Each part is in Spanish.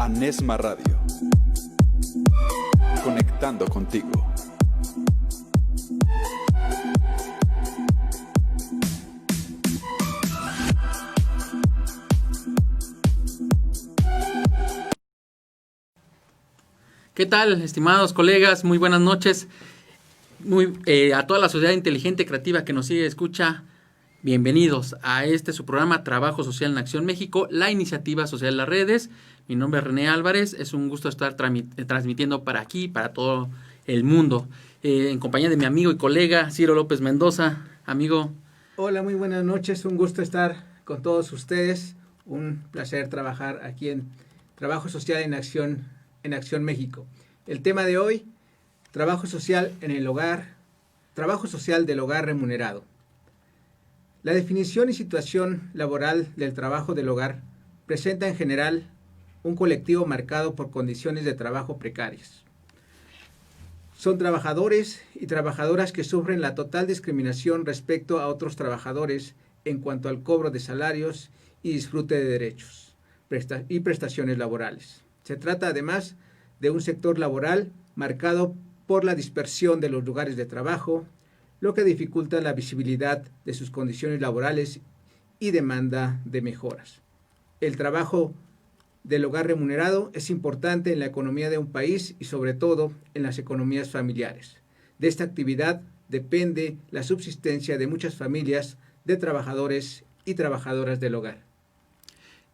Anesma Radio. Conectando contigo. ¿Qué tal, estimados colegas? Muy buenas noches. A toda la sociedad inteligente y creativa que nos sigue y escucha, bienvenidos a su programa Trabajo Social en Acción México, la iniciativa social de las redes. Mi nombre es René Álvarez, es un gusto estar transmitiendo para aquí, para todo el mundo, en compañía de mi amigo y colega Ciro López Mendoza. Amigo. Hola, muy buenas noches, un gusto estar con todos ustedes, un placer trabajar aquí en Trabajo Social en Acción México. El tema de hoy, trabajo social en el hogar, trabajo social del hogar remunerado. La definición y situación laboral del trabajo del hogar presenta en general un colectivo marcado por condiciones de trabajo precarias. Son trabajadores y trabajadoras que sufren la total discriminación respecto a otros trabajadores en cuanto al cobro de salarios y disfrute de derechos y prestaciones laborales. Se trata además de un sector laboral marcado por la dispersión de los lugares de trabajo, lo que dificulta la visibilidad de sus condiciones laborales y demanda de mejoras. El trabajo del hogar remunerado es importante en la economía de un país y sobre todo en las economías familiares. De esta actividad depende la subsistencia de muchas familias de trabajadores y trabajadoras del hogar.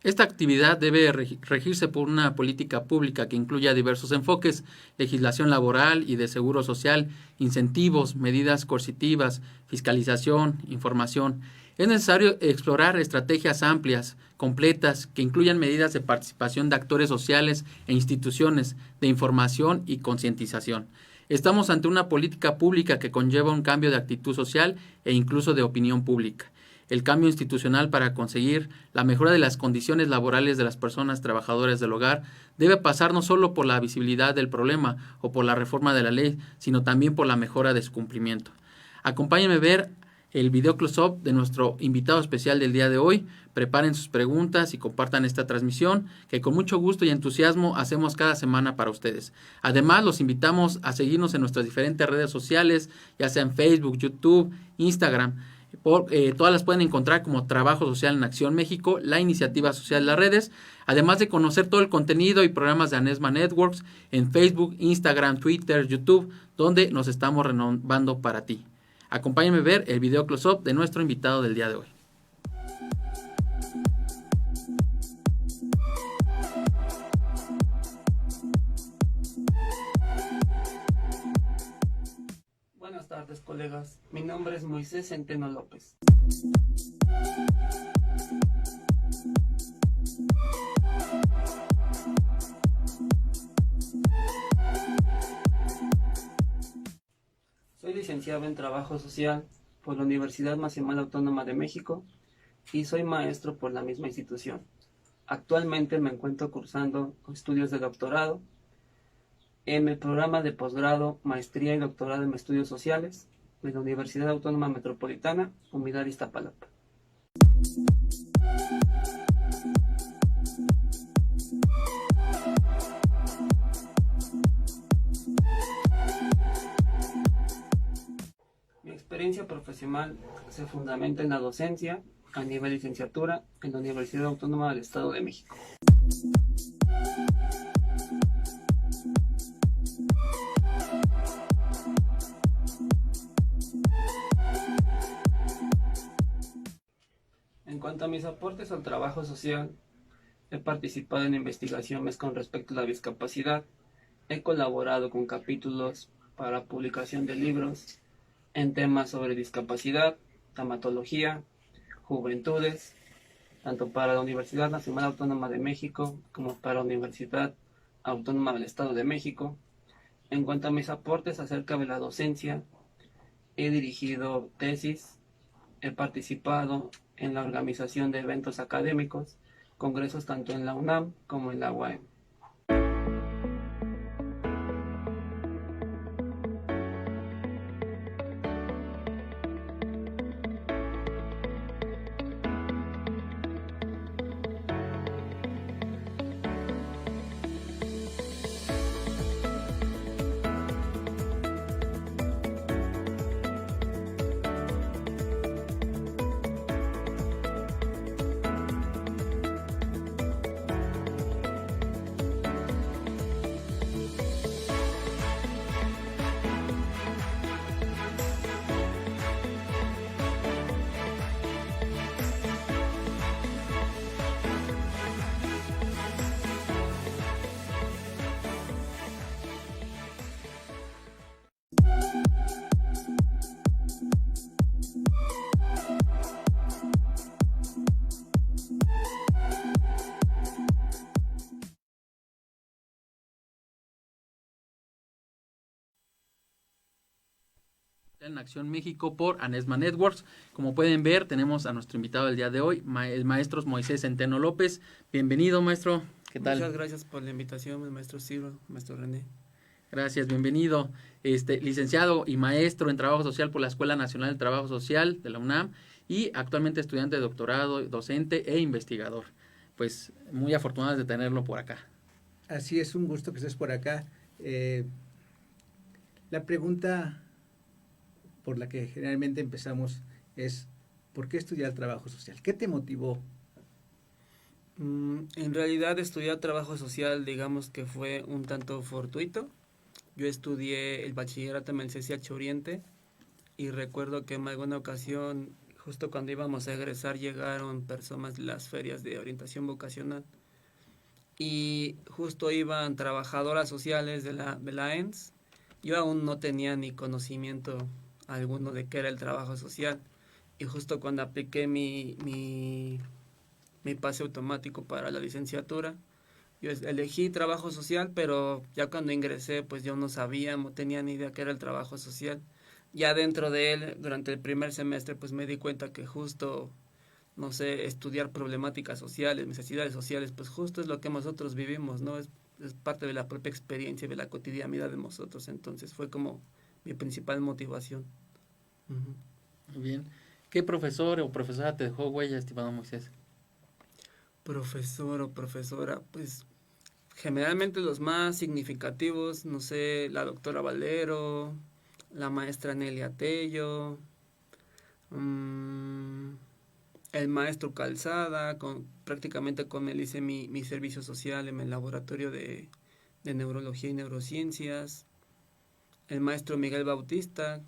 Esta actividad debe regirse por una política pública que incluya diversos enfoques: legislación laboral y de seguro social, incentivos, medidas coercitivas, fiscalización, información. Es necesario explorar estrategias amplias, completas, que incluyan medidas de participación de actores sociales e instituciones, de información y concientización. Estamos ante una política pública que conlleva un cambio de actitud social e incluso de opinión pública. El cambio institucional para conseguir la mejora de las condiciones laborales de las personas trabajadoras del hogar debe pasar no solo por la visibilidad del problema o por la reforma de la ley, sino también por la mejora de su cumplimiento. Acompáñenme a ver el video close-up de nuestro invitado especial del día de hoy. Preparen sus preguntas y compartan esta transmisión que con mucho gusto y entusiasmo hacemos cada semana para ustedes. Además, los invitamos a seguirnos en nuestras diferentes redes sociales, ya sea en Facebook, YouTube, Instagram. Todas las pueden encontrar como Trabajo Social en Acción México, la iniciativa social de las redes, además de conocer todo el contenido y programas de Anesma Networks en Facebook, Instagram, Twitter, YouTube, donde nos estamos renovando para ti. Acompáñenme a ver el video close-up de nuestro invitado del día de hoy. Buenas tardes, colegas. Mi nombre es Moisés Centeno López. Soy licenciado en Trabajo Social por la Universidad Nacional Autónoma de México y soy maestro por la misma institución. Actualmente me encuentro cursando estudios de doctorado en el programa de posgrado, maestría y doctorado en estudios sociales de la Universidad Autónoma Metropolitana, Unidad Iztapalapa. Mi experiencia profesional se fundamenta en la docencia a nivel licenciatura en la Universidad Autónoma del Estado de México. En cuanto a mis aportes al trabajo social, he participado en investigaciones con respecto a la discapacidad, he colaborado con capítulos para publicación de libros en temas sobre discapacidad, tamatología, juventudes, tanto para la Universidad Nacional Autónoma de México como para la Universidad Autónoma del Estado de México. En cuanto a mis aportes acerca de la docencia, he dirigido tesis, he participado en la organización de eventos académicos, congresos tanto en la UNAM como en la UAM. En Acción México por Anesma Networks. Como pueden ver, tenemos a nuestro invitado del día de hoy, el maestro Moisés Centeno López. Bienvenido, maestro. ¿Qué tal? Muchas gracias por la invitación, maestro Ciro, maestro René. Gracias, bienvenido. Licenciado y maestro en Trabajo Social por la Escuela Nacional de Trabajo Social de la UNAM y actualmente estudiante de doctorado, docente e investigador. Pues muy afortunados de tenerlo por acá. Así es, un gusto que estés por acá. La pregunta por la que generalmente empezamos es, ¿por qué estudiar trabajo social? ¿Qué te motivó? En realidad estudiar trabajo social, digamos que fue un tanto fortuito. Yo estudié el bachillerato en el CCH Oriente y recuerdo que en alguna ocasión, justo cuando íbamos a egresar, llegaron personas de las ferias de orientación vocacional y justo iban trabajadoras sociales de la ENS. Yo aún no tenía ni conocimiento alguno de qué era el trabajo social y justo cuando apliqué mi pase automático para la licenciatura, yo elegí trabajo social, pero ya cuando ingresé pues yo no sabía, no tenía ni idea qué era el trabajo social. Ya dentro de él, durante el primer semestre, pues me di cuenta que justo, no sé, estudiar problemáticas sociales, necesidades sociales, pues justo es lo que nosotros vivimos, ¿no? Es parte de la propia experiencia, de la cotidianidad de nosotros. Entonces fue como mi principal motivación. Muy bien. ¿Qué profesor o profesora te dejó huella, estimado Moisés? Profesor o profesora, pues generalmente los más significativos, no sé, la doctora Valero, la maestra Nelia Tello, el maestro Calzada, prácticamente con él hice mi servicio social en el laboratorio de neurología y neurociencias, el maestro Miguel Bautista,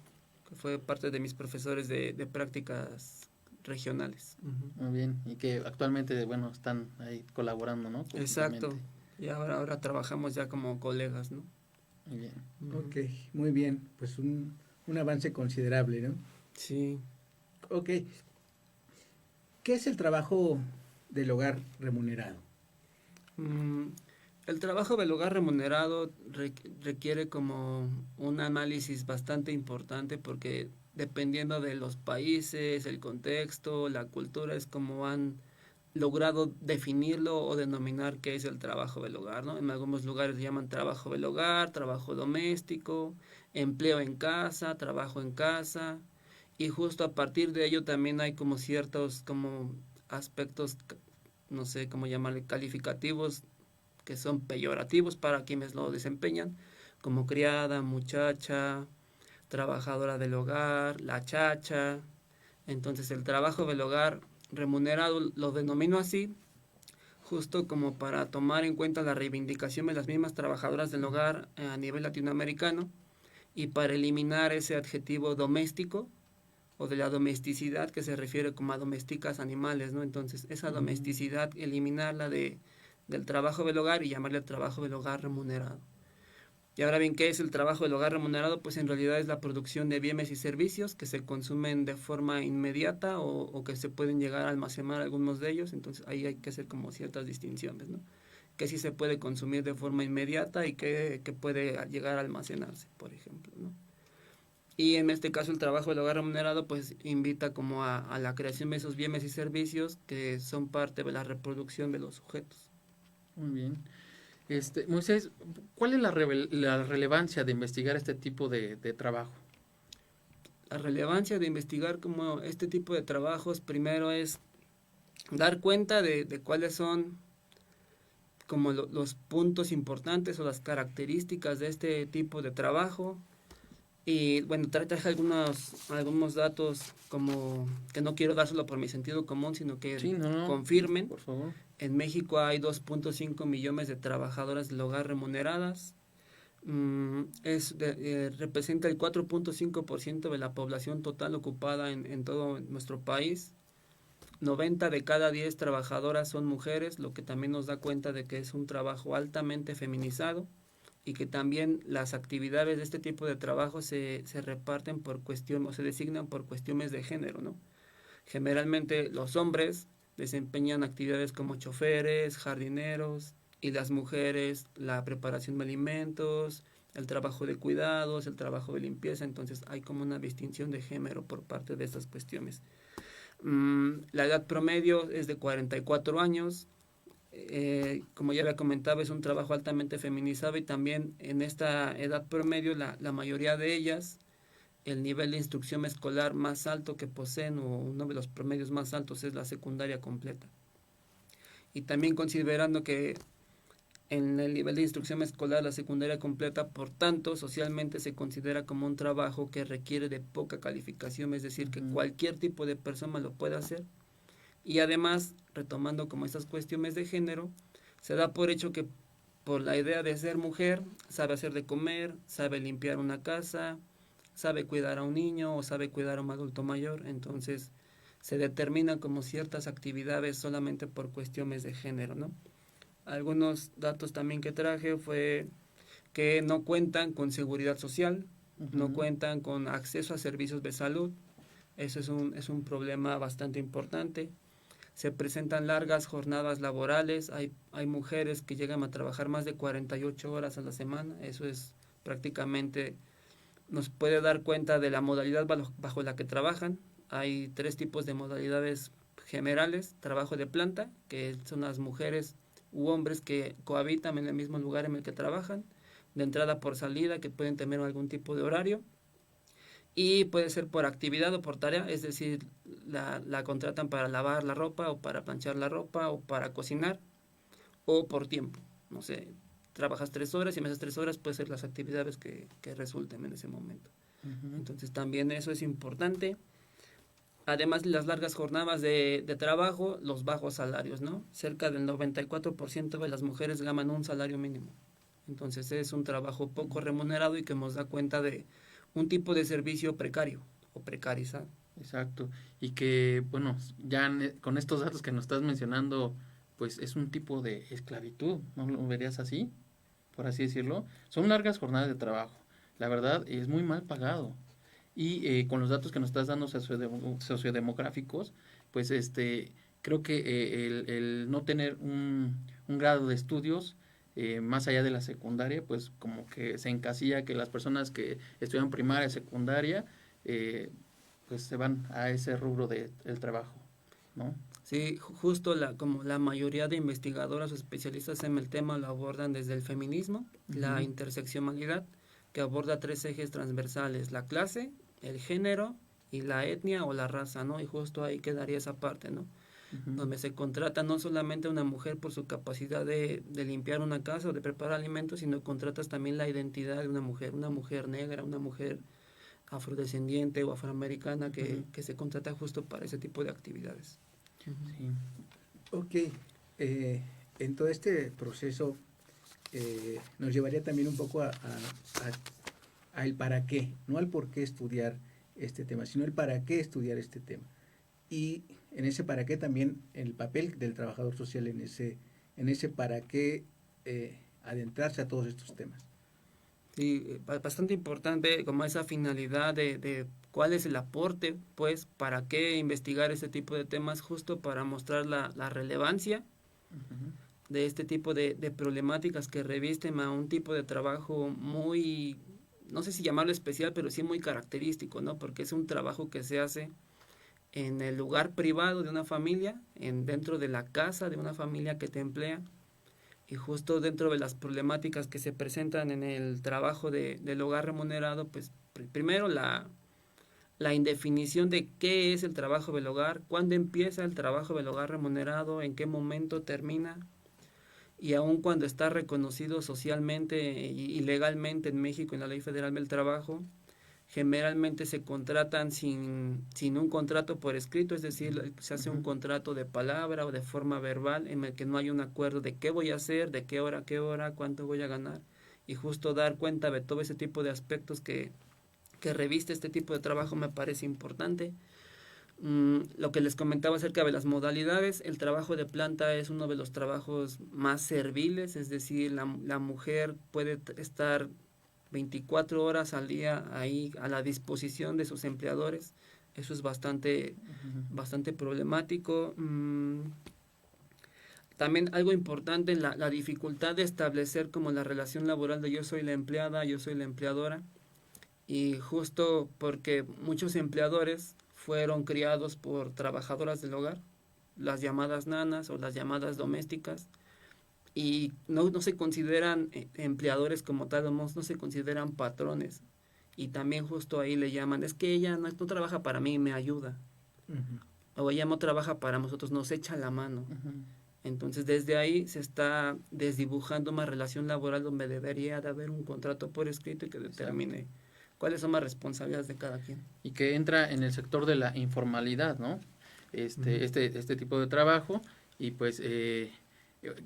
que fue parte de mis profesores de prácticas regionales. Muy bien, y que actualmente, bueno, están ahí colaborando, ¿no? Exacto, y ahora trabajamos ya como colegas, ¿no? Muy bien. Ok, muy bien, pues un avance considerable, ¿no? Sí. Ok, ¿qué es el trabajo del hogar remunerado? El trabajo del hogar remunerado requiere como un análisis bastante importante porque dependiendo de los países, el contexto, la cultura, es como han logrado definirlo o denominar qué es el trabajo del hogar, ¿no? En algunos lugares llaman trabajo del hogar, trabajo doméstico, empleo en casa, trabajo en casa, y justo a partir de ello también hay como ciertos como aspectos, no sé cómo llamarle, calificativos que son peyorativos para quienes lo desempeñan, como criada, muchacha, trabajadora del hogar, la chacha. Entonces el trabajo del hogar remunerado lo denomino así, justo como para tomar en cuenta la reivindicación de las mismas trabajadoras del hogar a nivel latinoamericano y para eliminar ese adjetivo doméstico o de la domesticidad que se refiere como a domésticas animales, ¿no? Entonces esa domesticidad, eliminarla del trabajo del hogar y llamarle trabajo del hogar remunerado. Y ahora bien, ¿qué es el trabajo del hogar remunerado? Pues en realidad es la producción de bienes y servicios que se consumen de forma inmediata o que se pueden llegar a almacenar algunos de ellos. Entonces ahí hay que hacer como ciertas distinciones, ¿no? Que sí se puede consumir de forma inmediata y que puede llegar a almacenarse, por ejemplo, ¿no? Y en este caso el trabajo del hogar remunerado pues invita como a la creación de esos bienes y servicios que son parte de la reproducción de los sujetos. Muy bien. Moisés, ¿cuál es la relevancia de investigar este tipo de trabajo? La relevancia de investigar como este tipo de trabajos primero es dar cuenta de cuáles son como los puntos importantes o las características de este tipo de trabajo. Y bueno, traje algunos datos como que no quiero dar solo por mi sentido común, sino que Sí, no, confirmen. por favor. En México hay 2.5 millones de trabajadoras del hogar remuneradas. Representa el 4.5% de la población total ocupada en todo nuestro país. 90 de cada 10 trabajadoras son mujeres, lo que también nos da cuenta de que es un trabajo altamente feminizado y que también las actividades de este tipo de trabajo se reparten por cuestión o se designan por cuestiones de género, ¿no? Generalmente los hombres desempeñan actividades como choferes, jardineros, y las mujeres la preparación de alimentos, el trabajo de cuidados, el trabajo de limpieza, entonces hay como una distinción de género por parte de estas cuestiones. La edad promedio es de 44 años, como ya había comentado, es un trabajo altamente feminizado y también en esta edad promedio la mayoría de ellas, el nivel de instrucción escolar más alto que poseen o uno de los promedios más altos es la secundaria completa. Y también considerando que en el nivel de instrucción escolar la secundaria completa, por tanto, socialmente se considera como un trabajo que requiere de poca calificación, es decir, que cualquier tipo de persona lo puede hacer. Y además, retomando como estas cuestiones de género, se da por hecho que por la idea de ser mujer, sabe hacer de comer, sabe limpiar una casa, sabe cuidar a un niño o sabe cuidar a un adulto mayor, entonces se determinan como ciertas actividades solamente por cuestiones de género, ¿no? Algunos datos también que traje fue que no cuentan con seguridad social, no cuentan con acceso a servicios de salud, eso es un problema bastante importante. Se presentan largas jornadas laborales, hay mujeres que llegan a trabajar más de 48 horas a la semana, eso es prácticamente, nos puede dar cuenta de la modalidad bajo la que trabajan. Hay 3 tipos de modalidades generales: trabajo de planta, que son las mujeres u hombres que cohabitan en el mismo lugar en el que trabajan, de entrada por salida, que pueden tener algún tipo de horario, y puede ser por actividad o por tarea, es decir, la contratan para lavar la ropa o para planchar la ropa o para cocinar, o por tiempo, no sé, trabajas 3 horas y en esas 3 horas pueden ser las actividades que resulten en ese momento. Entonces también eso es importante. Además, las largas jornadas de trabajo, los bajos salarios, ¿no? Cerca del 94% de las mujeres ganan un salario mínimo. Entonces es un trabajo poco remunerado y que nos da cuenta de un tipo de servicio precario o precarizado. Exacto. Y que, bueno, ya con estos datos que nos estás mencionando, pues es un tipo de esclavitud, ¿no lo verías así? Por así decirlo. Son largas jornadas de trabajo. La verdad, es muy mal pagado. Y con los datos que nos estás dando sociodemográficos, pues creo que el no tener un grado de estudios más allá de la secundaria, pues como que se encasilla que las personas que estudian primaria, secundaria, pues se van a ese rubro del trabajo, ¿no? Sí, justo como la mayoría de investigadoras o especialistas en el tema lo abordan desde el feminismo, la interseccionalidad, que aborda 3 ejes transversales: la clase, el género y la etnia o la raza, ¿no? Y justo ahí quedaría esa parte, ¿no? Donde se contrata no solamente a una mujer por su capacidad de limpiar una casa o de preparar alimentos, sino contratas también la identidad de una mujer negra, una mujer afrodescendiente o afroamericana que se contrata justo para ese tipo de actividades. Sí. Ok, en todo este proceso nos llevaría también un poco a el para qué, no al por qué estudiar este tema, sino el para qué estudiar este tema. Y en ese para qué también el papel del trabajador social en ese para qué adentrarse a todos estos temas. Sí, bastante importante como esa finalidad de cuál es el aporte, pues, para qué investigar este tipo de temas, justo para mostrar la relevancia de este tipo de problemáticas que revisten a un tipo de trabajo muy, no sé si llamarlo especial, pero sí muy característico, ¿no? Porque es un trabajo que se hace en el lugar privado de una familia, dentro de la casa de una familia que te emplea, y justo dentro de las problemáticas que se presentan en el trabajo del hogar remunerado, pues primero la indefinición de qué es el trabajo del hogar, cuándo empieza el trabajo del hogar remunerado, en qué momento termina, y aun cuando está reconocido socialmente y legalmente en México en la Ley Federal del Trabajo, generalmente se contratan sin un contrato por escrito, es decir, se hace un contrato de palabra o de forma verbal en el que no hay un acuerdo de qué voy a hacer, de qué hora, cuánto voy a ganar, y justo dar cuenta de todo ese tipo de aspectos que reviste este tipo de trabajo me parece importante. Lo que les comentaba acerca de las modalidades, el trabajo de planta es uno de los trabajos más serviles, es decir, la mujer puede estar 24 horas al día ahí a la disposición de sus empleadores. Eso es bastante problemático. también algo importante, la dificultad de establecer como la relación laboral de yo soy la empleada, yo soy la empleadora, y justo porque muchos empleadores fueron criados por trabajadoras del hogar, las llamadas nanas o las llamadas domésticas, y no se consideran empleadores como tal, no se consideran patrones, y también justo ahí le llaman, es que ella no trabaja para mí, me ayuda, o ella no trabaja para nosotros, nos echa la mano. Entonces desde ahí se está desdibujando una relación laboral donde debería de haber un contrato por escrito y que determine cuáles son las responsabilidades de cada quien. Y que entra en el sector de la informalidad, ¿no? Este tipo de trabajo. Y pues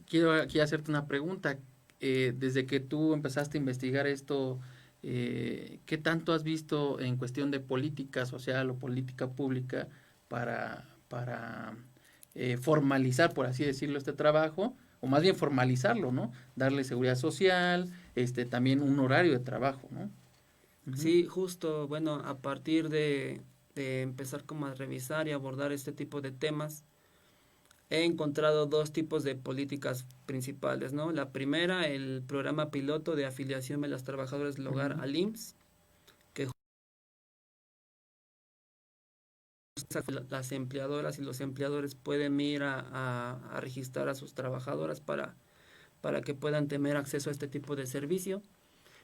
quiero aquí hacerte una pregunta. Desde que tú empezaste a investigar esto, ¿qué tanto has visto en cuestión de política social o política pública para formalizar, por así decirlo, este trabajo, o más bien formalizarlo, ¿no? Darle seguridad social, también un horario de trabajo, ¿no? Sí, justo, bueno, a partir de empezar como a revisar y abordar este tipo de temas, he encontrado dos tipos de políticas principales, ¿no? La primera, el programa piloto de afiliación de las trabajadoras del hogar al IMSS, que las empleadoras y los empleadores pueden ir a registrar a sus trabajadoras para que puedan tener acceso a este tipo de servicio.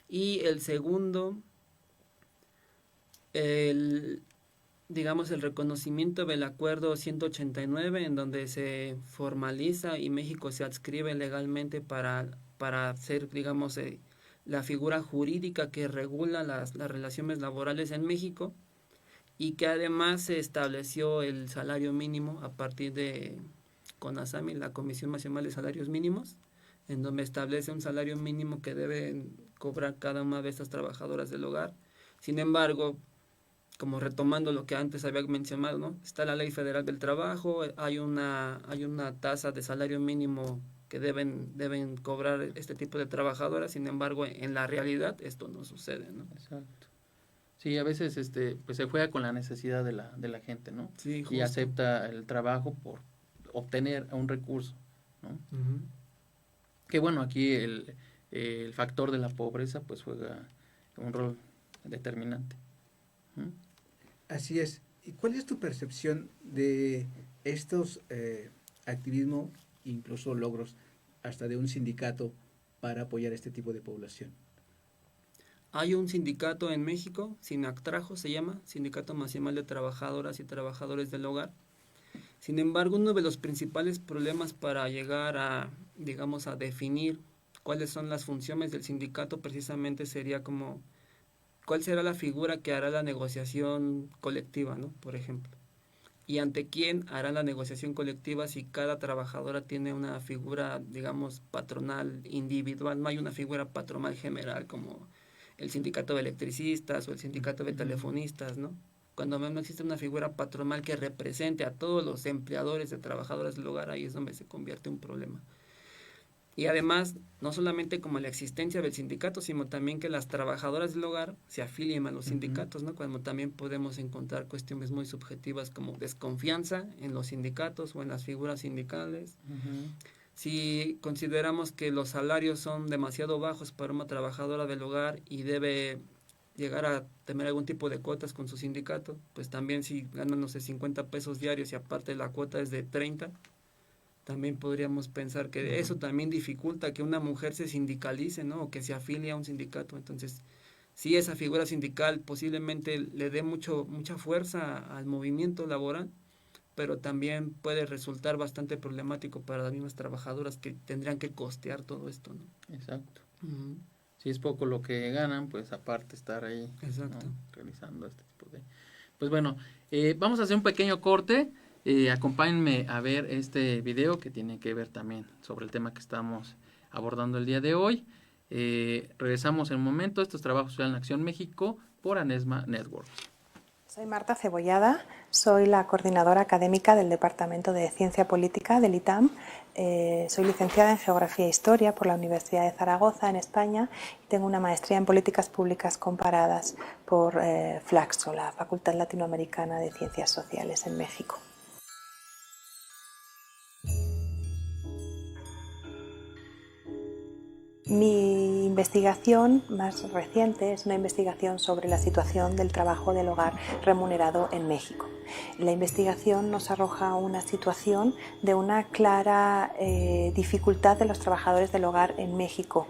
Y el segundo, el reconocimiento del acuerdo 189, en donde se formaliza y México se adscribe legalmente para ser, la figura jurídica que regula las relaciones laborales en México, y que además se estableció el salario mínimo a partir de CONASAMI, la Comisión Nacional de Salarios Mínimos, en donde establece un salario mínimo que deben cobrar cada una de estas trabajadoras del hogar. Sin embargo, como retomando lo que antes había mencionado, ¿no? Está la Ley Federal del Trabajo, hay una tasa de salario mínimo que deben cobrar este tipo de trabajadoras. Sin embargo, en la realidad esto no sucede, ¿no? Exacto. Sí, a veces pues se juega con la necesidad de la gente, ¿no? Sí, justo. Y acepta el trabajo por obtener un recurso, ¿no? Que bueno, aquí el factor de la pobreza pues juega un rol determinante. Así es. ¿Y cuál es tu percepción de estos activismo, incluso logros, hasta de un sindicato para apoyar este tipo de población? Hay un sindicato en México, SINACTRAJO se llama, Sindicato Nacional de Trabajadoras y Trabajadores del Hogar. Sin embargo, uno de los principales problemas para llegar a definir cuáles son las funciones del sindicato precisamente sería como cuál será la figura que hará la negociación colectiva, ¿no? Por ejemplo. Y ante quién hará la negociación colectiva si cada trabajadora tiene una figura, patronal individual. No hay una figura patronal general como el sindicato de electricistas o el sindicato de telefonistas, ¿no? Cuando no existe una figura patronal que represente a todos los empleadores de trabajadoras del hogar, ahí es donde se convierte en un problema. Y además, no solamente como la existencia del sindicato, sino también que las trabajadoras del hogar se afilien a los sindicatos, ¿no? Cuando también podemos encontrar cuestiones muy subjetivas como desconfianza en los sindicatos o en las figuras sindicales. Si consideramos que los salarios son demasiado bajos para una trabajadora del hogar y debe llegar a tener algún tipo de cuotas con su sindicato, pues también si ganan, 50 pesos diarios y aparte la cuota es de 30, también podríamos pensar que eso también dificulta que una mujer se sindicalice, ¿no? O que se afilie a un sindicato. Entonces, sí, esa figura sindical posiblemente le dé mucha fuerza al movimiento laboral, pero también puede resultar bastante problemático para las mismas trabajadoras que tendrían que costear todo esto, ¿no? Exacto. Si es poco lo que ganan, pues aparte estar ahí, exacto, ¿no? Realizando este tipo de... Pues bueno, vamos a hacer un pequeño corte. Acompáñenme a ver este video que tiene que ver también sobre el tema que estamos abordando el día de hoy. Regresamos en un momento. Esto es Trabajo Social en Acción México por Anesma Network. Soy Marta Cebollada, soy la coordinadora académica del Departamento de Ciencia Política del ITAM. Soy licenciada en Geografía e Historia por la Universidad de Zaragoza, en España, y tengo una maestría en Políticas Públicas Comparadas por FLAXO, la Facultad Latinoamericana de Ciencias Sociales en México. Mi investigación más reciente es una investigación sobre la situación del trabajo del hogar remunerado en México. La investigación nos arroja una situación de una clara dificultad de los trabajadores del hogar en México.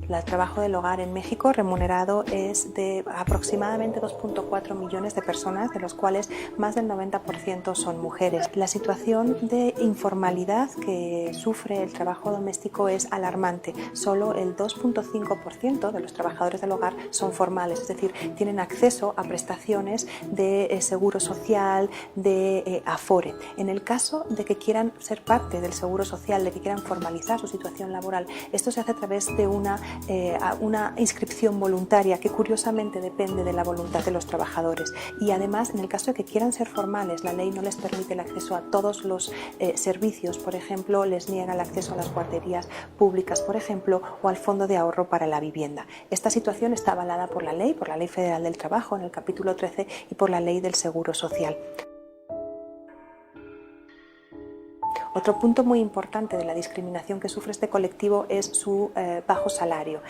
El trabajo del hogar en México remunerado es de aproximadamente 2.4 millones de personas, de los cuales más del 90% son mujeres. La situación de informalidad que sufre el trabajo doméstico es alarmante. Solo el 2.5% de los trabajadores del hogar son formales, es decir, tienen acceso a prestaciones de seguro social, de Afore. En el caso de que quieran ser parte del seguro social, de que quieran formalizar su situación laboral, esto se hace a través de una inscripción voluntaria que curiosamente depende de la voluntad de los trabajadores, y además en el caso de que quieran ser formales la ley no les permite el acceso a todos los servicios. Por ejemplo, les niega el acceso a las guarderías públicas, por ejemplo, o al fondo de ahorro para la vivienda. Esta situación está avalada por la Ley Federal del Trabajo en el capítulo 13 y por la Ley del Seguro Social. Otro punto muy importante de la discriminación que sufre este colectivo es su bajo salario.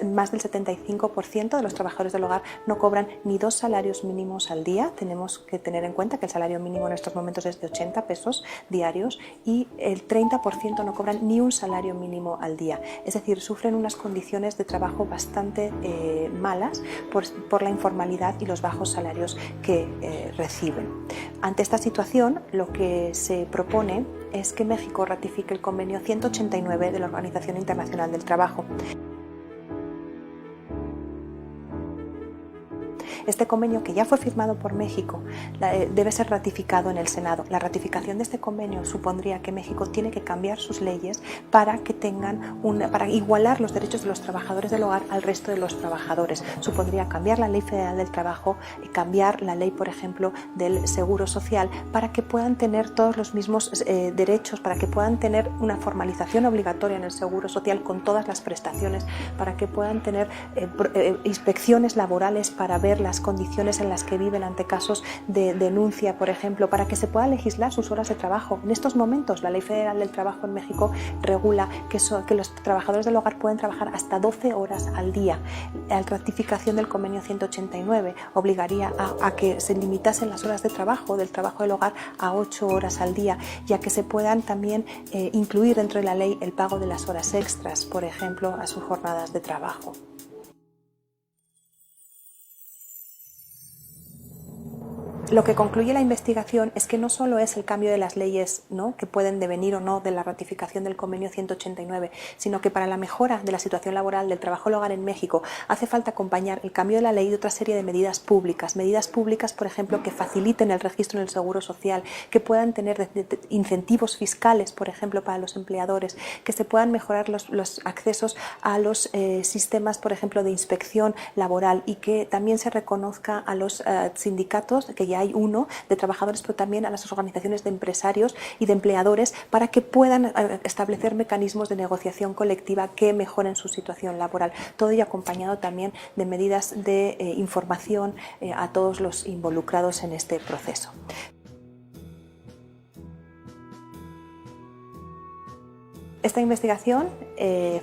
Más del 75% de los trabajadores del hogar no cobran ni 2 salarios mínimos al día. Tenemos que tener en cuenta que el salario mínimo en estos momentos es de 80 pesos diarios y el 30% no cobran ni un salario mínimo al día. Es decir, sufren unas condiciones de trabajo bastante malas por la informalidad y los bajos salarios que reciben. Ante esta situación, lo que se propone es que México ratifique el convenio 189 de la Organización Internacional del Trabajo. Este convenio, que ya fue firmado por México, debe ser ratificado en el Senado. La ratificación de este convenio supondría que México tiene que cambiar sus leyes para igualar los derechos de los trabajadores del hogar al resto de los trabajadores. Supondría cambiar la Ley Federal del Trabajo y cambiar la ley, por ejemplo, del Seguro Social para que puedan tener todos los mismos derechos, para que puedan tener una formalización obligatoria en el Seguro Social con todas las prestaciones, para que puedan tener inspecciones laborales para ver las condiciones en las que viven ante casos de denuncia, por ejemplo, para que se pueda legislar sus horas de trabajo. En estos momentos, la Ley Federal del Trabajo en México regula que los trabajadores del hogar pueden trabajar hasta 12 horas al día. La ratificación del convenio 189 obligaría a que se limitasen las horas de trabajo del trabajo del hogar a 8 horas al día, y a que se puedan también incluir dentro de la ley el pago de las horas extras, por ejemplo, a sus jornadas de trabajo. Lo que concluye la investigación es que no solo es el cambio de las leyes, ¿no?, que pueden devenir o no de la ratificación del convenio 189, sino que para la mejora de la situación laboral del trabajo del hogar en México hace falta acompañar el cambio de la ley de otra serie de medidas públicas, por ejemplo, que faciliten el registro en el Seguro Social, que puedan tener incentivos fiscales, por ejemplo, para los empleadores, que se puedan mejorar los accesos a los sistemas, por ejemplo, de inspección laboral, y que también se reconozca a los sindicatos, que ya hay uno de trabajadores, pero también a las organizaciones de empresarios y de empleadores, para que puedan establecer mecanismos de negociación colectiva que mejoren su situación laboral. Todo ello acompañado también de medidas de información a todos los involucrados en este proceso. Esta investigación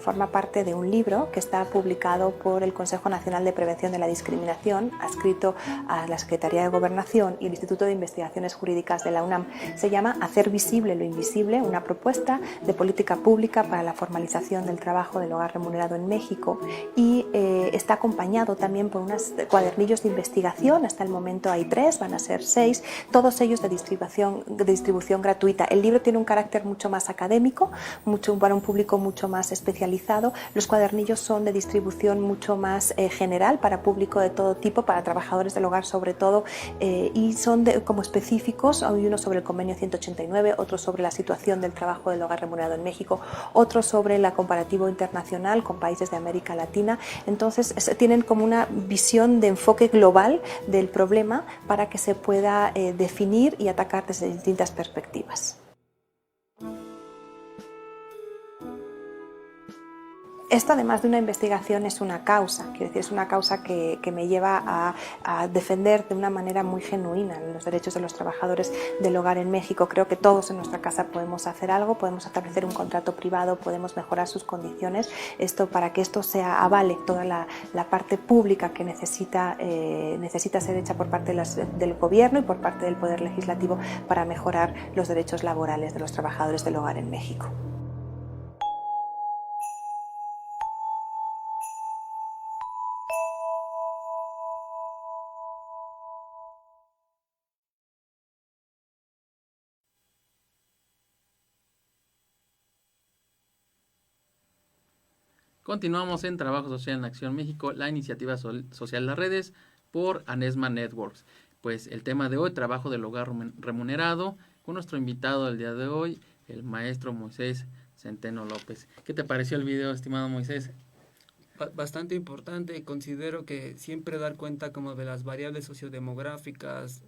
forma parte de un libro que está publicado por el Consejo Nacional de Prevención de la Discriminación, adscrito a la Secretaría de Gobernación y el Instituto de Investigaciones Jurídicas de la UNAM. Se llama Hacer visible lo invisible, una propuesta de política pública para la formalización del trabajo del hogar remunerado en México, y está acompañado también por unos cuadernillos de investigación. Hasta el momento hay 3, van a ser 6, todos ellos de distribución gratuita. El libro tiene un carácter mucho más académico, para un público mucho más especializado. Los cuadernillos son de distribución mucho más general, para público de todo tipo, para trabajadores del hogar sobre todo, y son como específicos. Hay uno sobre el convenio 189, otro sobre la situación del trabajo del hogar remunerado en México, otro sobre la comparativo internacional con países de América Latina. Entonces tienen como una visión de enfoque global del problema para que se pueda definir y atacar desde distintas perspectivas. Esto, además de una investigación, es una causa, quiero decir, es una causa que me lleva a defender de una manera muy genuina los derechos de los trabajadores del hogar en México. Creo que todos en nuestra casa podemos hacer algo, podemos establecer un contrato privado, podemos mejorar sus condiciones, para que esto avale toda la parte pública que necesita ser hecha por parte del gobierno y por parte del Poder Legislativo para mejorar los derechos laborales de los trabajadores del hogar en México. Continuamos en Trabajo Social en Acción México, la iniciativa social de las redes por Anesma Networks. Pues el tema de hoy, trabajo del hogar remunerado, con nuestro invitado del día de hoy, el maestro Moisés Centeno López. ¿Qué te pareció el video, estimado Moisés? Bastante importante. Considero que siempre dar cuenta como de las variables sociodemográficas,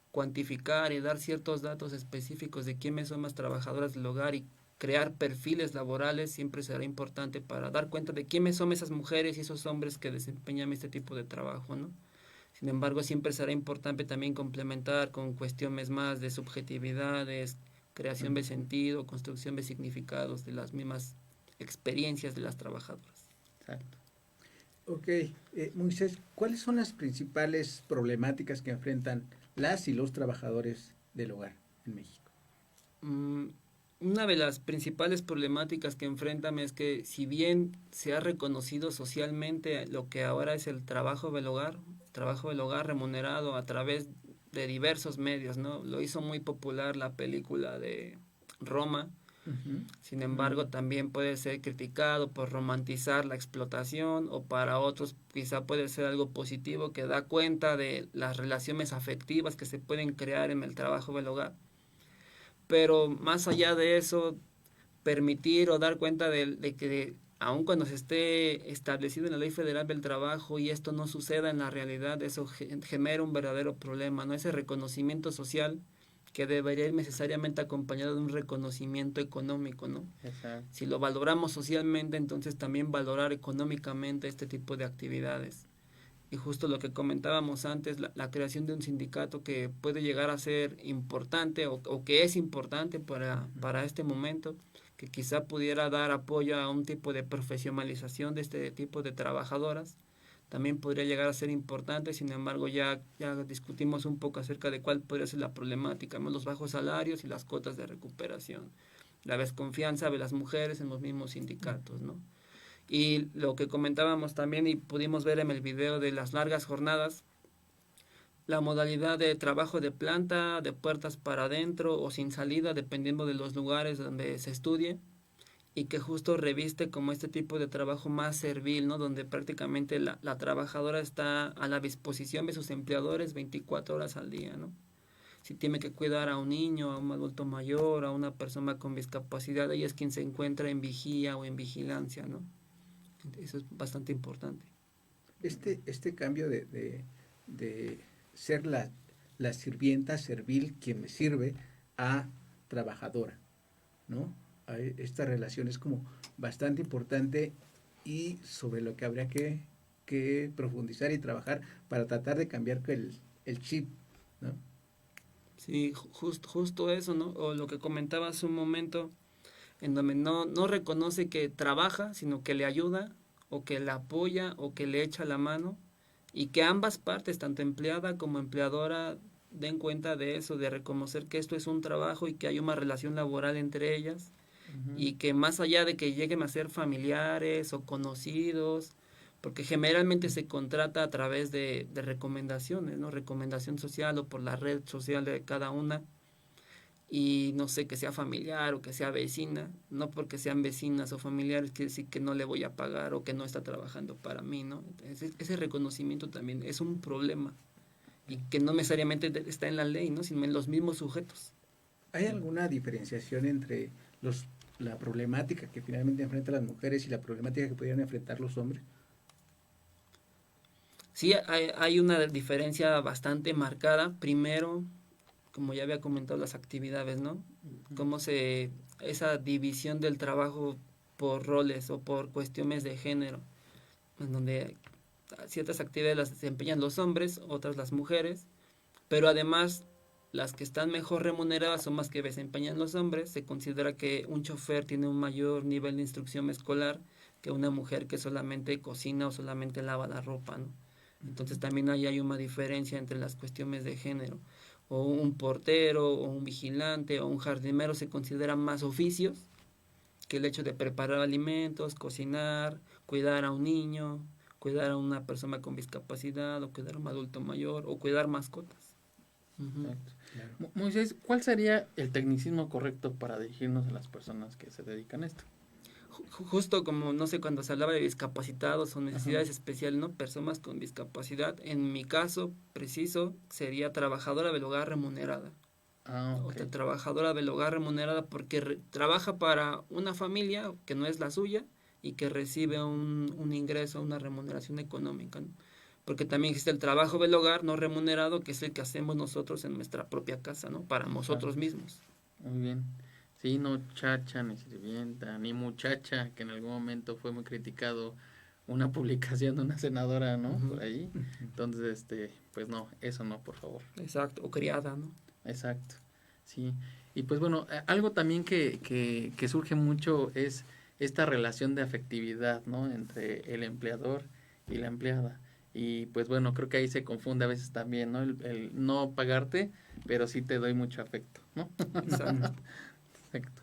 cuantificar y dar ciertos datos específicos de quiénes son más trabajadoras del hogar y crear perfiles laborales siempre será importante para dar cuenta de quiénes son esas mujeres y esos hombres que desempeñan este tipo de trabajo, ¿no? Sin embargo, siempre será importante también complementar con cuestiones más de subjetividades, creación de sentido, construcción de significados de las mismas experiencias de las trabajadoras. Exacto. Ok, Moisés, ¿cuáles son las principales problemáticas que enfrentan las y los trabajadores del hogar en México? Una de las principales problemáticas que enfrentan es que si bien se ha reconocido socialmente lo que ahora es el trabajo del hogar remunerado a través de diversos medios, ¿no? Lo hizo muy popular la película de Roma. Sin embargo, también puede ser criticado por romantizar la explotación, o para otros quizá puede ser algo positivo que da cuenta de las relaciones afectivas que se pueden crear en el trabajo del hogar. Pero más allá de eso, permitir o dar cuenta de que aun cuando se esté establecido en la Ley Federal del Trabajo y esto no suceda en la realidad, eso genera un verdadero problema, ¿no? Ese reconocimiento social que debería ir necesariamente acompañado de un reconocimiento económico, ¿no? Exacto. Si lo valoramos socialmente, entonces también valorar económicamente este tipo de actividades. Y justo lo que comentábamos antes, la creación de un sindicato que puede llegar a ser importante o que es importante para este momento, que quizá pudiera dar apoyo a un tipo de profesionalización de este tipo de trabajadoras, también podría llegar a ser importante. Sin embargo, ya discutimos un poco acerca de cuál podría ser la problemática, ¿no? Los bajos salarios y las cuotas de recuperación, la desconfianza de las mujeres en los mismos sindicatos, ¿no? Y lo que comentábamos también y pudimos ver en el video de las largas jornadas, la modalidad de trabajo de planta, de puertas para adentro o sin salida, dependiendo de los lugares donde se estudie, y que justo reviste como este tipo de trabajo más servil, ¿no? Donde prácticamente la trabajadora está a la disposición de sus empleadores 24 horas al día, ¿no? Si tiene que cuidar a un niño, a un adulto mayor, a una persona con discapacidad, ella es quien se encuentra en vigía o en vigilancia, ¿no? Eso es bastante importante. Este cambio de ser la sirvienta servil quien me sirve a trabajadora, ¿no? Esta relación es como bastante importante y sobre lo que habría que profundizar y trabajar para tratar de cambiar el chip, ¿no? Sí, justo eso, ¿no? O lo que comentaba hace un momento, en donde no reconoce que trabaja, sino que le ayuda, o que le apoya, o que le echa la mano, y que ambas partes, tanto empleada como empleadora, den cuenta de eso, de reconocer que esto es un trabajo y que hay una relación laboral entre ellas, y que más allá de que lleguen a ser familiares o conocidos, porque generalmente se contrata a través de recomendaciones, ¿no? Recomendación social o por la red social de cada una, y no sé, que sea familiar o que sea vecina, no porque sean vecinas o familiares quiere decir que no le voy a pagar o que no está trabajando para mí, ¿no? Entonces, ese reconocimiento también es un problema y que no necesariamente está en la ley, ¿no? Sino en los mismos sujetos. ¿Hay alguna diferenciación entre la problemática que finalmente enfrentan las mujeres y la problemática que podrían enfrentar los hombres? Sí, hay una diferencia bastante marcada. Primero, como ya había comentado, las actividades, ¿no? Cómo esa división del trabajo por roles o por cuestiones de género, en donde ciertas actividades las desempeñan los hombres, otras las mujeres, pero además las que están mejor remuneradas son más que desempeñan los hombres. Se considera que un chofer tiene un mayor nivel de instrucción escolar que una mujer que solamente cocina o solamente lava la ropa, ¿no? Entonces también ahí hay una diferencia entre las cuestiones de género. O un portero, o un vigilante, o un jardinero se consideran más oficios que el hecho de preparar alimentos, cocinar, cuidar a un niño, cuidar a una persona con discapacidad, o cuidar a un adulto mayor, o cuidar mascotas. Exacto. Claro. Moisés, ¿cuál sería el tecnicismo correcto para dirigirnos a las personas que se dedican a esto? Justo como, no sé, cuando se hablaba de discapacitados o necesidades especiales, ¿no? Personas con discapacidad, en mi caso preciso sería trabajadora del hogar remunerada. Okay. O trabajadora del hogar remunerada porque trabaja para una familia que no es la suya y que recibe un ingreso, una remuneración económica, ¿no? Porque también existe el trabajo del hogar no remunerado, que es el que hacemos nosotros en nuestra propia casa, ¿no? Para nosotros mismos. Muy bien. Sí, no chacha, ni sirvienta, ni muchacha, que en algún momento fue muy criticado una publicación de una senadora, ¿no? Por ahí. Entonces, pues no, eso no, por favor. Exacto, o criada, ¿no? Exacto, sí. Y pues bueno, algo también que surge mucho es esta relación de afectividad, ¿no? Entre el empleador y la empleada. Y pues bueno, creo que ahí se confunde a veces también, ¿no? El no pagarte, pero sí te doy mucho afecto, ¿no? Exacto. Perfecto.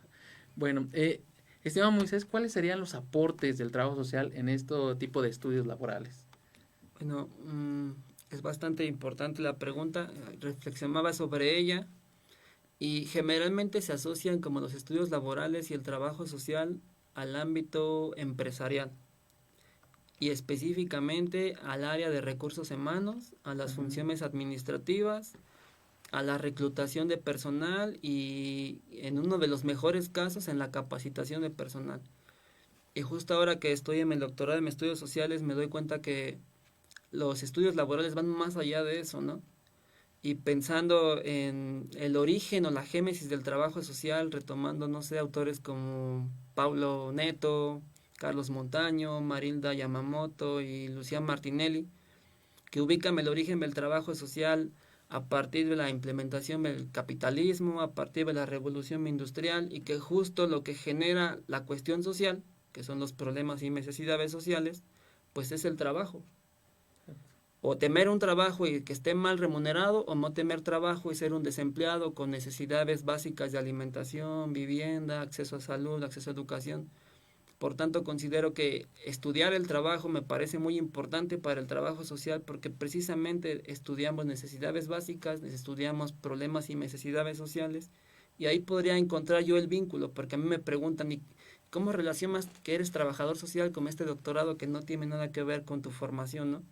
Bueno, estimado Moisés, ¿cuáles serían los aportes del trabajo social en este tipo de estudios laborales? Bueno, es bastante importante la pregunta, reflexionaba sobre ella y generalmente se asocian como los estudios laborales y el trabajo social al ámbito empresarial y específicamente al área de recursos humanos, a las funciones administrativas, a la reclutación de personal y en uno de los mejores casos en la capacitación de personal. Y justo ahora que estoy en el doctorado en estudios sociales me doy cuenta que los estudios laborales van más allá de eso, ¿no? Y pensando en el origen o la génesis del trabajo social, retomando, no sé, autores como Paulo Neto, Carlos Montaño, Marilda Yamamoto y Lucía Martinelli, que ubican el origen del trabajo social a partir de la implementación del capitalismo, a partir de la revolución industrial, y que justo lo que genera la cuestión social, que son los problemas y necesidades sociales, pues es el trabajo. O temer un trabajo y que esté mal remunerado, o no temer trabajo y ser un desempleado con necesidades básicas de alimentación, vivienda, acceso a salud, acceso a educación. Por tanto, considero que estudiar el trabajo me parece muy importante para el trabajo social porque precisamente estudiamos necesidades básicas, estudiamos problemas y necesidades sociales y ahí podría encontrar yo el vínculo, porque a mí me preguntan, ¿y cómo relacionas que eres trabajador social con este doctorado que no tiene nada que ver con tu formación, ¿no?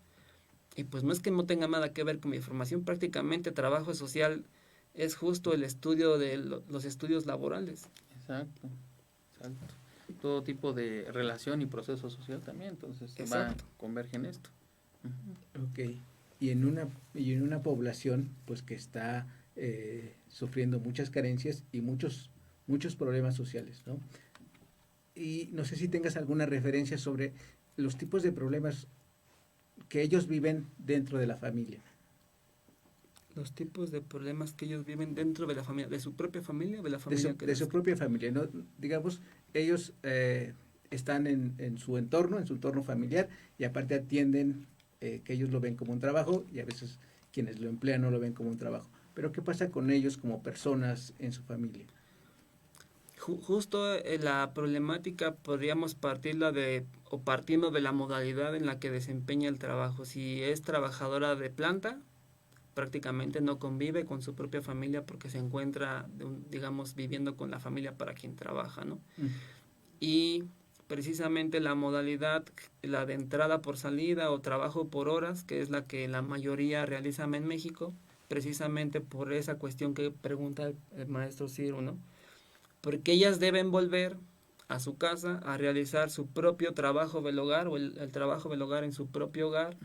Y pues no es que no tenga nada que ver con mi formación, prácticamente trabajo social es justo el estudio de los estudios laborales. Exacto, exacto. Todo tipo de relación y proceso social también, entonces converge en esto. Ok, y en una población pues que está sufriendo muchas carencias y muchos problemas sociales, ¿no? Y no sé si tengas alguna referencia sobre los tipos de problemas que ellos viven dentro de la familia. Los tipos de problemas que ellos viven dentro de la familia, de su propia familia o de la familia de su propia familia, ¿no? Digamos, ellos están en su entorno familiar y aparte atienden que ellos lo ven como un trabajo y a veces quienes lo emplean no lo ven como un trabajo. Pero ¿qué pasa con ellos como personas en su familia? Justo la problemática podríamos partiendo de la modalidad en la que desempeña el trabajo. Si es trabajadora de planta, prácticamente no convive con su propia familia porque se encuentra, digamos, viviendo con la familia para quien trabaja, ¿no? Y precisamente la modalidad, la de entrada por salida o trabajo por horas, que es la que la mayoría realizan en México, precisamente por esa cuestión que pregunta el maestro Ciro, ¿no? Porque ellas deben volver a su casa a realizar su propio trabajo del hogar o el trabajo del hogar en su propio hogar,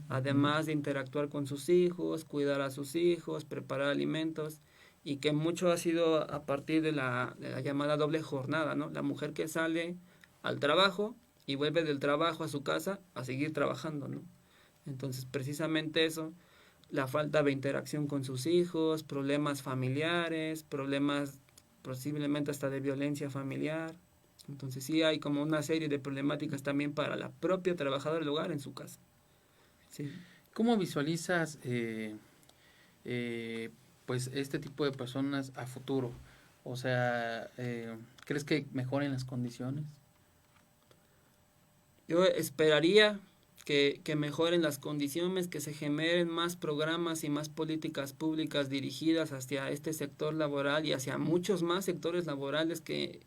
además de interactuar con sus hijos, cuidar a sus hijos, preparar alimentos, y que mucho ha sido a partir de la llamada doble jornada, ¿no? La mujer que sale al trabajo y vuelve del trabajo a su casa a seguir trabajando, ¿no? Entonces, precisamente eso, la falta de interacción con sus hijos, problemas familiares, problemas posiblemente hasta de violencia familiar. Entonces sí hay como una serie de problemáticas también para la propia trabajadora del hogar en su casa. Sí. ¿Cómo visualizas pues este tipo de personas a futuro? O sea, ¿crees que mejoren las condiciones? Yo esperaría que mejoren las condiciones, que se generen más programas y más políticas públicas dirigidas hacia este sector laboral y hacia muchos más sectores laborales que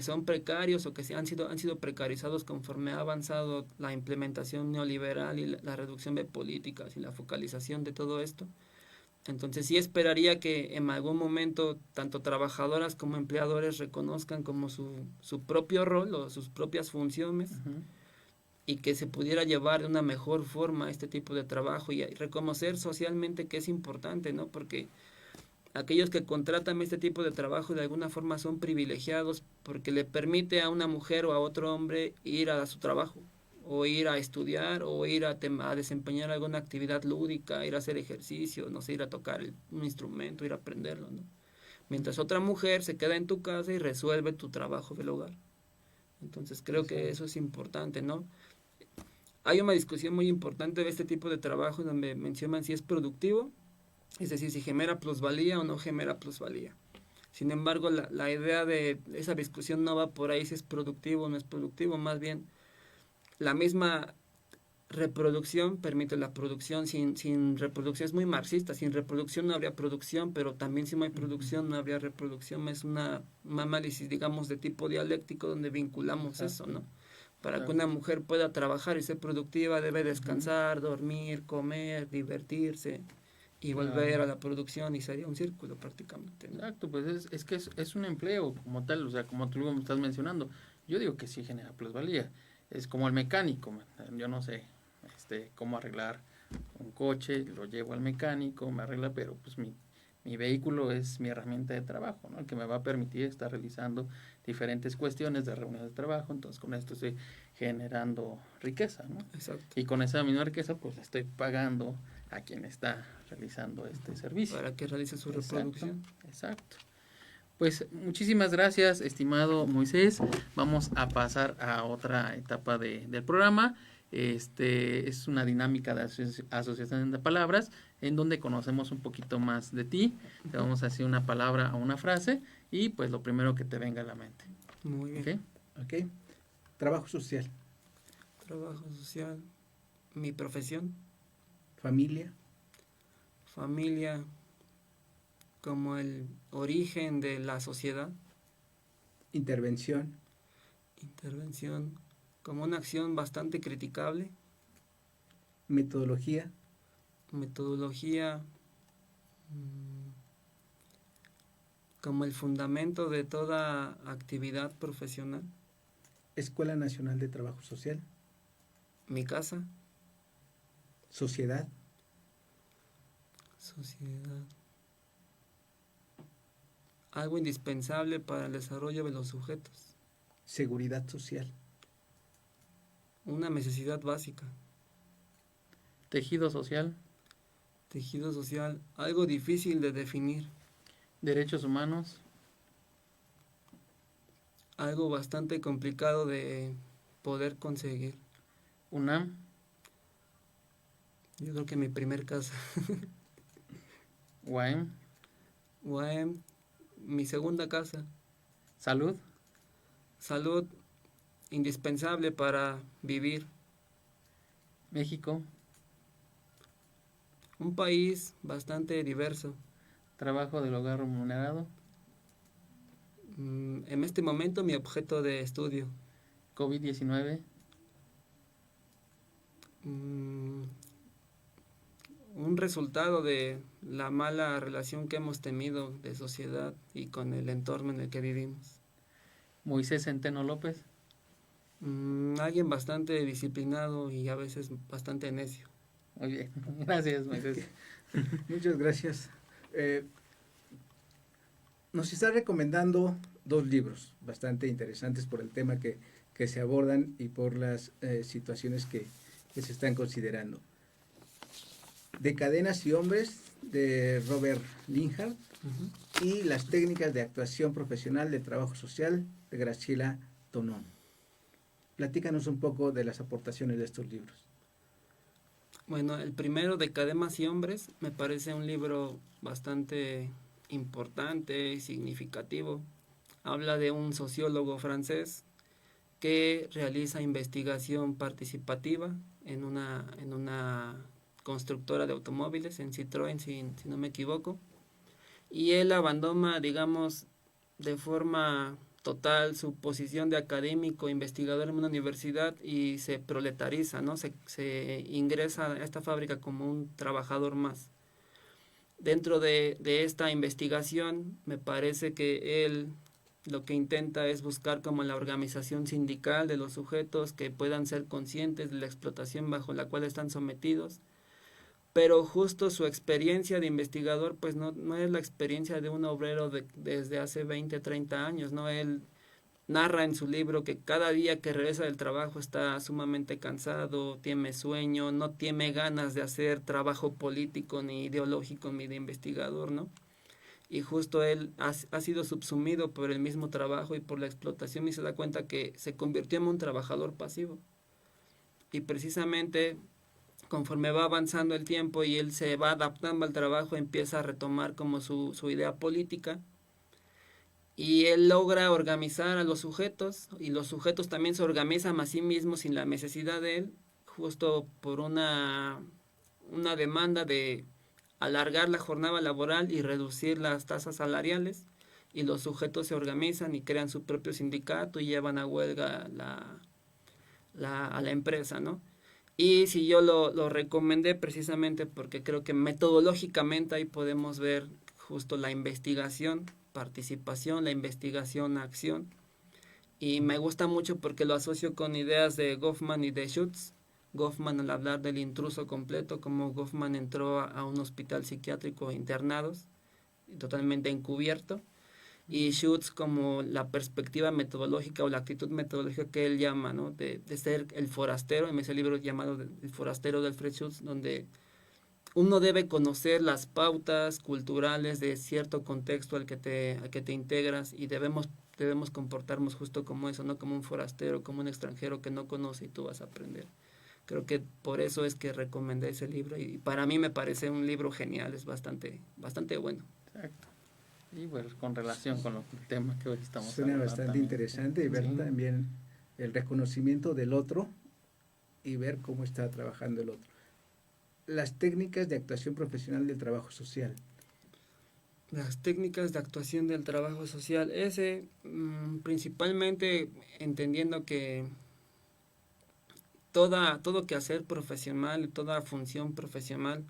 son precarios o que han sido precarizados conforme ha avanzado la implementación neoliberal y la reducción de políticas y la focalización de todo esto. Entonces sí esperaría que en algún momento tanto trabajadoras como empleadores reconozcan como su propio rol o sus propias funciones. Uh-huh. Y que se pudiera llevar de una mejor forma este tipo de trabajo y reconocer socialmente que es importante, ¿no? Porque aquellos que contratan este tipo de trabajo de alguna forma son privilegiados porque le permite a una mujer o a otro hombre ir a su trabajo o ir a estudiar o ir a desempeñar alguna actividad lúdica, ir a hacer ejercicio, no sé, ir a tocar un instrumento, ir a aprenderlo, ¿no? Mientras otra mujer se queda en tu casa y resuelve tu trabajo del hogar. Entonces creo que eso es importante, ¿no? Hay una discusión muy importante de este tipo de trabajo donde mencionan si es productivo, es decir, si genera plusvalía o no genera plusvalía. Sin embargo, la idea de esa discusión no va por ahí si es productivo o no es productivo, más bien la misma reproducción permite la producción, sin reproducción es muy marxista, sin reproducción no habría producción, pero también si no hay producción no habría reproducción, es un análisis, digamos, de tipo dialéctico donde vinculamos eso, ¿no? Para que una mujer pueda trabajar y ser productiva debe descansar, dormir, comer, divertirse y volver a la producción y sería un círculo prácticamente, ¿no? Exacto, pues es que es un empleo como tal, o sea, como tú me estás mencionando. Yo digo que sí genera plusvalía. Es como el mecánico, yo no sé cómo arreglar un coche, lo llevo al mecánico, me arregla, pero pues mi vehículo es mi herramienta de trabajo, ¿no? Que me va a permitir estar realizando diferentes cuestiones de reuniones de trabajo, entonces con esto estoy generando riqueza, ¿no? Exacto. Y con esa misma riqueza pues estoy pagando a quien está realizando este servicio. Para que realice su reproducción. Exacto. Pues muchísimas gracias, estimado Moisés. Vamos a pasar a otra etapa del programa. Es una dinámica de asociación de palabras en donde conocemos un poquito más de ti. Te vamos a decir una palabra o una frase y pues lo primero que te venga a la mente. Muy bien. ¿Okay? Trabajo social. Trabajo social. Mi profesión. Familia. Familia como el origen de la sociedad. Intervención. Intervención como una acción bastante criticable. Metodología. Metodología como el fundamento de toda actividad profesional. Escuela Nacional de Trabajo Social. Mi casa. Sociedad. Sociedad. Algo indispensable para el desarrollo de los sujetos. Seguridad social. Una necesidad básica. Tejido social. Tejido social, algo difícil de definir. Derechos humanos. Algo bastante complicado de poder conseguir. UNAM. Yo creo que mi primer casa. UAM. UAM, mi segunda casa. Salud. Salud, indispensable para vivir. México. Un país bastante diverso. Trabajo del hogar remunerado. En este momento mi objeto de estudio. COVID-19. Un resultado de la mala relación que hemos tenido de sociedad y con el entorno en el que vivimos. Moisés Centeno López. Alguien bastante disciplinado y a veces bastante necio. Muy bien, gracias Moisés. Muchas gracias. Nos está recomendando 2 libros bastante interesantes por el tema que que se abordan y por las situaciones que se están considerando. De Cadenas y Hombres, de Robert Linhart, y Las técnicas de actuación profesional del trabajo social, de Graciela Tonón. Platícanos un poco de las aportaciones de estos libros. Bueno, el primero, de Cadenas y Hombres, me parece un libro bastante importante y significativo. Habla de un sociólogo francés que realiza investigación participativa en una constructora de automóviles, en Citroën, si no me equivoco, y él abandona, digamos, de forma total su posición de académico, investigador en una universidad y se proletariza, ¿no? Se ingresa a esta fábrica como un trabajador más. Dentro de esta investigación, me parece que él lo que intenta es buscar como la organización sindical de los sujetos que puedan ser conscientes de la explotación bajo la cual están sometidos, pero justo su experiencia de investigador pues no es la experiencia de un obrero desde hace 20, 30 años, ¿no? Él narra en su libro que cada día que regresa del trabajo está sumamente cansado, tiene sueño, no tiene ganas de hacer trabajo político ni ideológico ni de investigador, ¿no? Y justo él ha sido subsumido por el mismo trabajo y por la explotación y se da cuenta que se convirtió en un trabajador pasivo. Y precisamente conforme va avanzando el tiempo y él se va adaptando al trabajo, empieza a retomar como su idea política y él logra organizar a los sujetos y los sujetos también se organizan a sí mismos sin la necesidad de él, justo por una demanda de alargar la jornada laboral y reducir las tasas salariales, y los sujetos se organizan y crean su propio sindicato y llevan a huelga a la empresa, ¿no? Y si yo lo recomendé precisamente porque creo que metodológicamente ahí podemos ver justo la investigación, participación, la investigación, acción, y me gusta mucho porque lo asocio con ideas de Goffman y de Schutz. Goffman al hablar del intruso completo, como Goffman entró a un hospital psiquiátrico internados, totalmente encubierto, y Schutz como la perspectiva metodológica o la actitud metodológica que él llama, ¿no? de ser el forastero, en ese libro llamado El forastero de Alfred Schutz, donde uno debe conocer las pautas culturales de cierto contexto al que te integras y debemos comportarnos justo como eso, no como un forastero, como un extranjero que no conoce y tú vas a aprender. Creo que por eso es que recomendé ese libro y para mí me parece un libro genial, es bastante bueno. Exacto. Y pues con relación con el tema que hoy estamos Suena hablando bastante también. interesante y ver también el reconocimiento del otro y ver cómo está trabajando el otro. Las técnicas de actuación profesional del trabajo social. Las técnicas de actuación del trabajo social, principalmente entendiendo que todo quehacer profesional, toda función profesional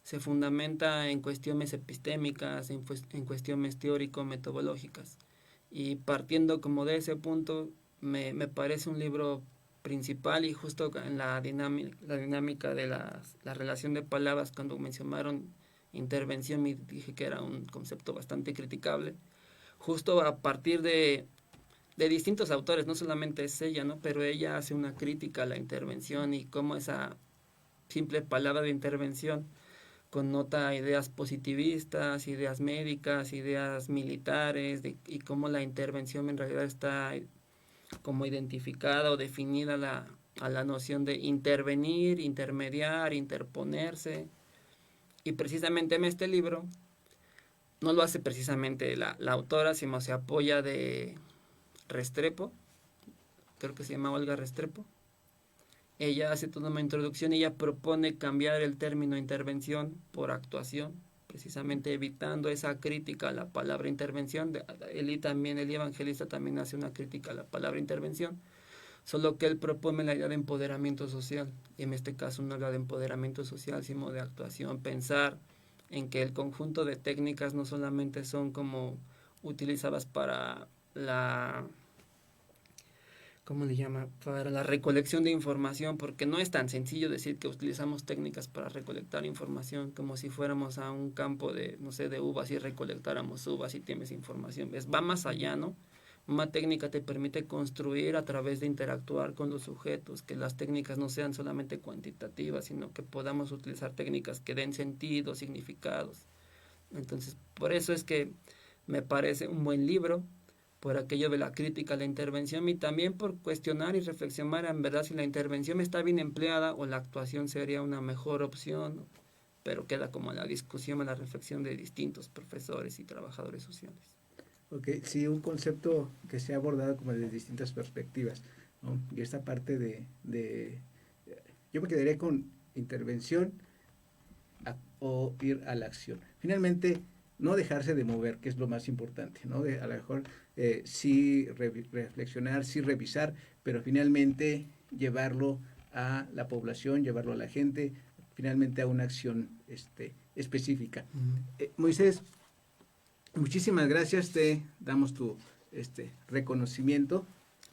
se fundamenta en cuestiones epistémicas, en cuestiones teórico-metodológicas. Y partiendo como de ese punto, me parece un libro principal y justo en la dinámica de la relación de palabras, cuando mencionaron intervención y dije que era un concepto bastante criticable, justo a partir de distintos autores, no solamente es ella, ¿no? Pero ella hace una crítica a la intervención y cómo esa simple palabra de intervención connota ideas positivistas, ideas médicas, ideas militares, y cómo la intervención en realidad está como identificada o definida a la noción de intervenir, intermediar, interponerse. Y precisamente en este libro no lo hace precisamente la autora, sino se apoya de Restrepo, creo que se llama Olga Restrepo. Ella hace toda una introducción y ella propone cambiar el término intervención por actuación, precisamente evitando esa crítica a la palabra intervención. Eli evangelista también hace una crítica a la palabra intervención, solo que él propone la idea de empoderamiento social, y en este caso no habla de empoderamiento social, sino de actuación, pensar en que el conjunto de técnicas no solamente son como utilizadas para para la recolección de información, porque no es tan sencillo decir que utilizamos técnicas para recolectar información como si fuéramos a un campo de uvas y recolectáramos uvas y tienes información. Va más allá, ¿no? Una técnica te permite construir a través de interactuar con los sujetos, que las técnicas no sean solamente cuantitativas, sino que podamos utilizar técnicas que den sentido, significados. Entonces, por eso es que me parece un buen libro, por aquello de la crítica a la intervención y también por cuestionar y reflexionar en verdad si la intervención está bien empleada o la actuación sería una mejor opción, pero queda como la discusión, la reflexión de distintos profesores y trabajadores sociales. Ok, sí, un concepto que se ha abordado como desde distintas perspectivas, ¿no? Y esta parte yo me quedaría con intervención o ir a la acción. Finalmente, no dejarse de mover, que es lo más importante, ¿no? A lo mejor sí reflexionar, sí revisar, pero finalmente llevarlo a la población, llevarlo a la gente, finalmente a una acción específica. Moisés, muchísimas gracias, te damos tu reconocimiento.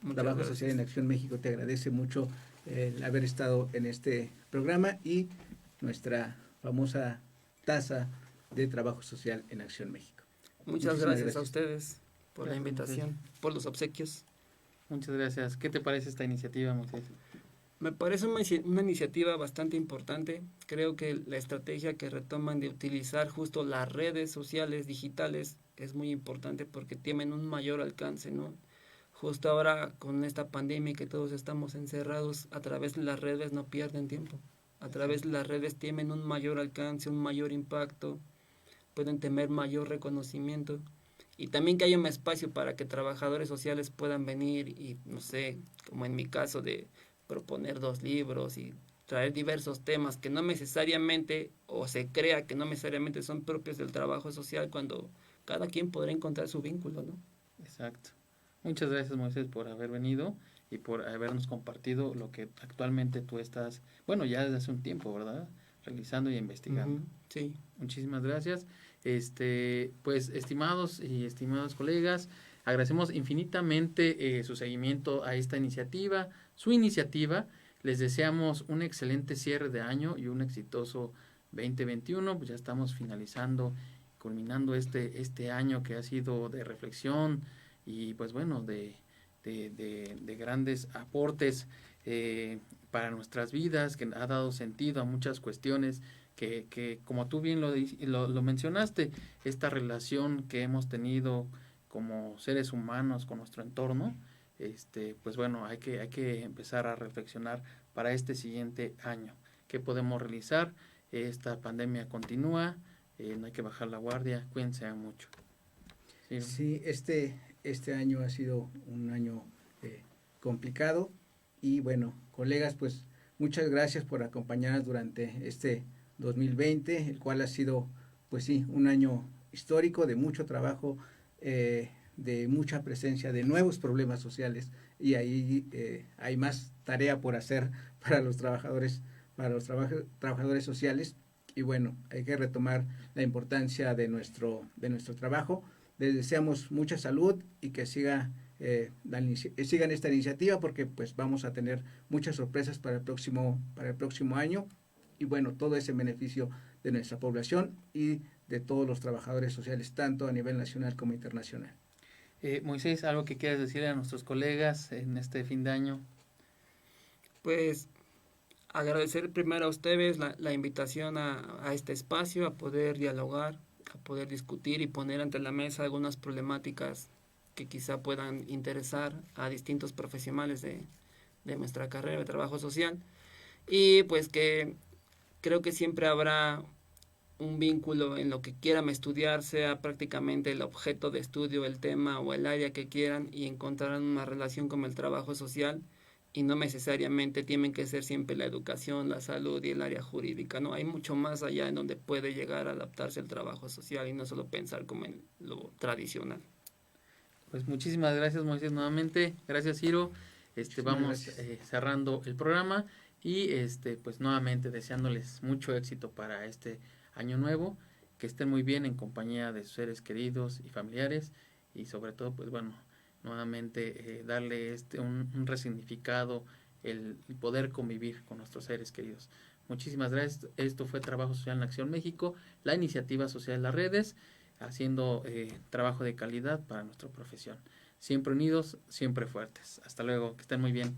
Muchas Trabajo gracias. Social en Acción México te agradece mucho el haber estado en este programa y nuestra famosa taza de Trabajo Social en Acción México. Muchas gracias a ustedes por la invitación, por los obsequios. Muchas gracias. ¿Qué te parece esta iniciativa, Moisés? Me parece una iniciativa bastante importante. Creo que la estrategia que retoman de utilizar justo las redes sociales digitales es muy importante porque tienen un mayor alcance, ¿no? Justo ahora con esta pandemia que todos estamos encerrados, a través de las redes no pierden tiempo. A través de las redes tienen un mayor alcance, un mayor impacto, pueden tener mayor reconocimiento. Y también que haya un espacio para que trabajadores sociales puedan venir y, no sé, como en mi caso de proponer 2 libros y traer diversos temas que no necesariamente, o se crea que no necesariamente son propios del trabajo social, cuando cada quien podrá encontrar su vínculo, ¿no? Exacto. Muchas gracias, Moisés, por haber venido y por habernos compartido lo que actualmente tú estás, bueno, ya desde hace un tiempo, ¿verdad? Realizando y investigando. Sí. Muchísimas gracias. Pues, estimados y estimados colegas, agradecemos infinitamente su seguimiento a esta iniciativa, su iniciativa. Les deseamos un excelente cierre de año y un exitoso 2021. Pues ya estamos finalizando, culminando este año que ha sido de reflexión y pues bueno, de grandes aportes para nuestras vidas, que ha dado sentido a muchas cuestiones que como tú bien lo mencionaste, esta relación que hemos tenido como seres humanos con nuestro entorno, pues bueno, hay que empezar a reflexionar para este siguiente año. ¿Qué podemos realizar? Esta pandemia continúa, no hay que bajar la guardia, cuídense mucho. Sí, este año ha sido un año complicado y bueno, colegas, pues muchas gracias por acompañarnos durante este 2020, el cual ha sido, pues sí, un año histórico de mucho trabajo, de mucha presencia de nuevos problemas sociales y ahí hay más tarea por hacer para los trabajadores, trabajadores sociales y bueno, hay que retomar la importancia de nuestro trabajo. Les deseamos mucha salud y que sigan esta iniciativa porque pues vamos a tener muchas sorpresas para el próximo año y bueno, todo ese beneficio de nuestra población y de todos los trabajadores sociales, tanto a nivel nacional como internacional. Moisés, ¿algo que quieras decirle a nuestros colegas en este fin de año? Pues agradecer primero a ustedes la invitación a este espacio, a poder dialogar, a poder discutir y poner ante la mesa algunas problemáticas que quizá puedan interesar a distintos profesionales de nuestra carrera de trabajo social. Y pues que creo que siempre habrá un vínculo en lo que quieran estudiar, sea prácticamente el objeto de estudio, el tema o el área que quieran, y encontrarán una relación con el trabajo social, y no necesariamente tienen que ser siempre la educación, la salud y el área jurídica, ¿no? Hay mucho más allá en donde puede llegar a adaptarse el trabajo social y no solo pensar como en lo tradicional. Pues muchísimas gracias, Moisés, nuevamente. Gracias, Ciro. Vamos cerrando el programa y pues nuevamente deseándoles mucho éxito para este año nuevo, que estén muy bien en compañía de sus seres queridos y familiares y sobre todo pues bueno, nuevamente darle un resignificado, el poder convivir con nuestros seres queridos. Muchísimas gracias. Esto fue Trabajo Social en Acción México, la iniciativa social de las redes, haciendo trabajo de calidad para nuestra profesión. siempre unidos, siempre fuertes. Hasta luego, que estén muy bien.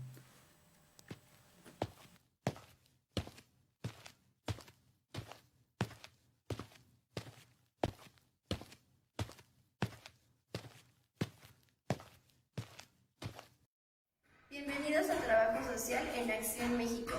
Bienvenidos a Trabajo Social en Acción México.